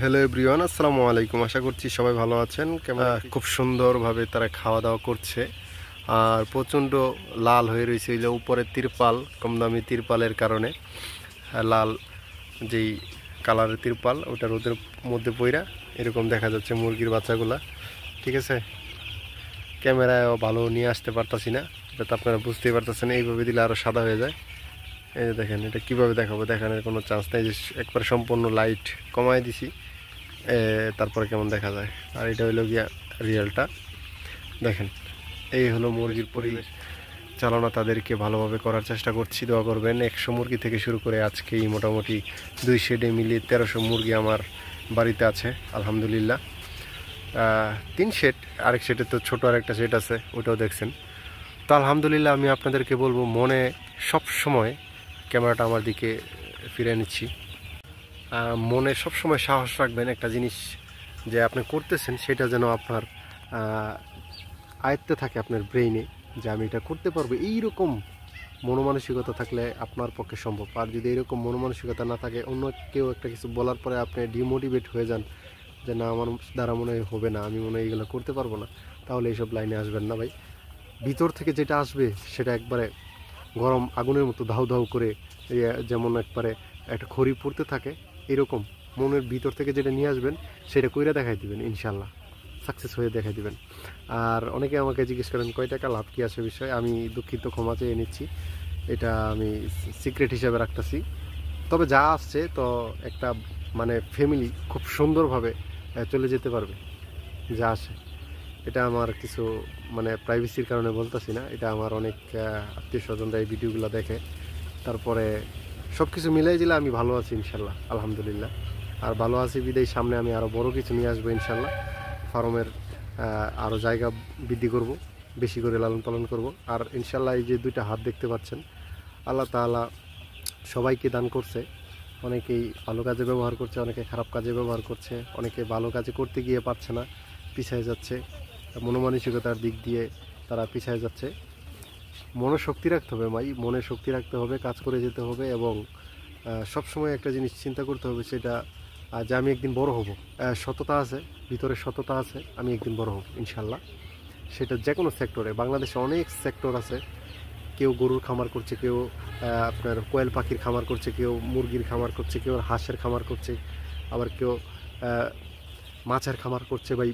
Hello everyone, আসসালামু আলাইকুম। আশা করছি সবাই ভালো আছেন। খুব সুন্দরভাবে তারা খাওয়া দাওয়া করছে আর প্রচণ্ড লাল হয়ে রয়েছে। এই যে উপরে তিরপাল, কম দামি তিরপালের কারণে লাল যেই কালারের তিরপাল, ওটা রোদের মধ্যে পইরা এরকম দেখা যাচ্ছে মুরগির বাচ্চাগুলা। ঠিক আছে, ক্যামেরায় ভালো নিয়ে আসতে পারতাছি না, এটা তো আপনারা বুঝতেই পারতেছেন। এইভাবে দিলে আরও সাদা হয়ে যায়। এই যে দেখেন, এটা কীভাবে দেখাবো, দেখানোর কোনো চান্স নেই। যে একবার সম্পূর্ণ লাইট কমাই দিছি, তারপরে কেমন দেখা যায়। আর এটা হলো গিয়া রিয়েলটা। দেখেন, এই হলো মুরগির পরিবেশ চালনা, তাদেরকে ভালোভাবে করার চেষ্টা করছি। দোয়া করবেন। 100 মুরগি থেকে শুরু করে আজকেই মোটামুটি 2 শেডে মিলিয়ে 1300 মুরগি আমার বাড়িতে আছে আলহামদুলিল্লাহ। 3 শেড, আরেক শেডে তো ছোটো আরেকটা শেড আছে, ওটাও দেখছেন। তো আলহামদুলিল্লাহ, আমি আপনাদেরকে বলবো, মনে সব সময় ক্যামেরাটা আমার দিকে ফিরে নিচ্ছি। মনে সবসময় সাহস রাখবেন একটা জিনিস যে আপনি করতেছেন, সেটা যেন আপনার আয়ত্তে থাকে, আপনার ব্রেইনে, যে আমি এটা করতে পারবো। এইরকম মনোমানসিকতা থাকলে আপনার পক্ষে সম্ভব। আর যদি এরকম মনোমানসিকতা না থাকে, অন্য কেউ একটা কিছু বলার পরে আপনি ডিমোটিভেট হয়ে যান যে না, আমার দ্বারা মনে হয় হবে না, আমি মনে হয় এগুলো করতে পারবো না, তাহলে এইসব লাইনে আসবেন না ভাই। ভিতর থেকে যেটা আসবে সেটা একবারে গরম আগুনের মতো ধাউ ধাউ করে, যেমন একবারে একটা খড়ি পড়তে থাকে, এরকম মনের ভিতর থেকে যেটা নিয়ে আসবেন সেটা কইরা দেখাই দিবেন, ইনশাল্লাহ সাকসেস হয়ে দেখাই দিবেন। আর অনেকে আমাকে জিজ্ঞেস করেন কয় টাকা লাভ কী আসে বিষয়। আমি দুঃখিত, ক্ষমা চেয়ে নিচ্ছি, এটা আমি সিক্রেট হিসাবে রাখতেছি। তবে যা আসছে, তো একটা মানে ফ্যামিলি খুব সুন্দরভাবে চলে যেতে পারবে যা আসে। এটা আমার কিছু মানে প্রাইভেসির কারণে বলতেছি না, এটা আমার অনেক আত্মীয় স্বজনরা এই ভিডিওগুলো দেখে। তারপরে সব কিছু মিলাই দিলে আমি ভালো আছি ইনশাল্লাহ, আলহামদুলিল্লাহ। আর ভালো আছি বিদায়, সামনে আমি আরও বড় কিছু নিয়ে আসবো ইনশাল্লাহ। ফার্মের আরও জায়গা বৃদ্ধি করব, বেশি করে লালন পালন করব। আর ইনশাল্লাহ এই যে 2টা হাত দেখতে পাচ্ছেন, আল্লাহ তাআলা সবাইকে দান করছে। অনেকেই ভালো কাজে ব্যবহার করছে, অনেকে খারাপ কাজে ব্যবহার করছে, অনেকে ভালো কাজে করতে গিয়ে পারছে না, পিছিয়ে যাচ্ছে। মনোমানসিকতার দিক দিয়ে তারা পিছিয়ে যাচ্ছে। মনে শক্তি রাখতে হবে ভাই, মনে শক্তি রাখতে হবে, কাজ করে যেতে হবে। এবং সবসময় একটা জিনিস চিন্তা করতে হবে, সেটা যে আমি একদিন বড় হব। সততা আছে, ভিতরে সততা আছে, আমি একদিন বড় হব ইনশাল্লাহ। সেটা যে কোনো সেক্টরে, বাংলাদেশে অনেক সেক্টর আছে। কেউ গরুর খামার করছে, কেউ আপনার কোয়েল পাখির খামার করছে, কেউ মুরগির খামার করছে, কেউ হাঁসের খামার করছে, আবার কেউ মাছের খামার করছে। ভাই,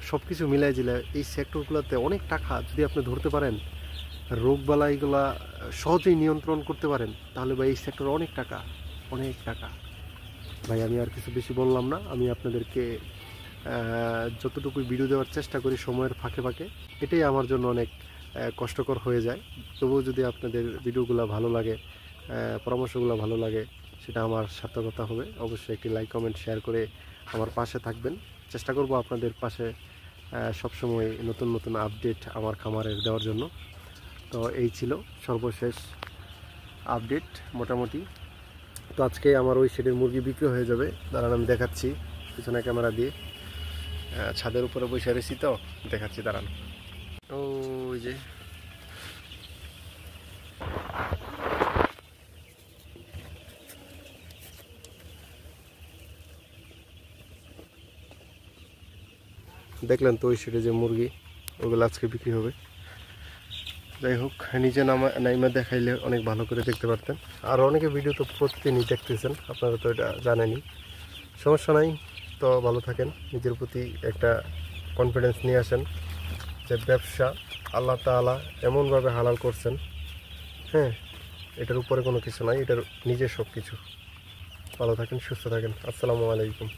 সব কিছু মিলাই জিলে এই সেক্টরগুলোতে অনেক টাকা, যদি আপনি ধরতে পারেন, রোগবালাইগুলা সহজেই নিয়ন্ত্রণ করতে পারেন, তাহলে ভাই এই সেক্টরে অনেক টাকা, অনেক টাকা। ভাই আমি আর কিছু বেশি বললাম না, আমি আপনাদেরকে যতটুকু ভিডিও দেওয়ার চেষ্টা করি সময়ের ফাঁকে ফাঁকে, এটাই আমার জন্য অনেক কষ্টকর হয়ে যায়। তবুও যদি আপনাদের ভিডিওগুলো ভালো লাগে, পরামর্শগুলো ভালো লাগে, সেটা আমার সার্থকতা হবে। অবশ্যই একটি লাইক, কমেন্ট, শেয়ার করে আমার পাশে থাকবেন। চেষ্টা করব আপনাদের পাশে সবসময় নতুন নতুন আপডেট আমার খামারের দেওয়ার জন্য। তো এই ছিল সর্বশেষ আপডেট মোটামুটি। তো আজকে আমার ওই শেডের মুরগি বিক্রি হয়ে যাবে। দাঁড়ান, আমি দেখাচ্ছি পিছনে ক্যামেরা দিয়ে। ছাদের উপরে বসে রয়েছি, তো দেখাচ্ছি, দাঁড়ান। ওই যে দেখলেন তো, ওই শেডে যে মুরগি, ওগুলো আজকে বিক্রি হবে। যাই হোক, নিচে নাইমা দেখাইলে অনেক ভালো করে দেখতে পারতেন। আর অনেকে ভিডিও তো প্রতিদিনই দেখতেছেন, আপনারা তো এটা জানেনই। সমস্যা নাই, তো ভালো থাকেন, নিজের প্রতি একটা কনফিডেন্স নিয়ে আসেন যে ব্যবসা আল্লাহ তাআলা এমনভাবে হালাল করছেন, হ্যাঁ, এটার উপরে কোনো কিছু নাই, এটার নিজের সব কিছু। ভালো থাকেন, সুস্থ থাকেন। আসসালামু আলাইকুম।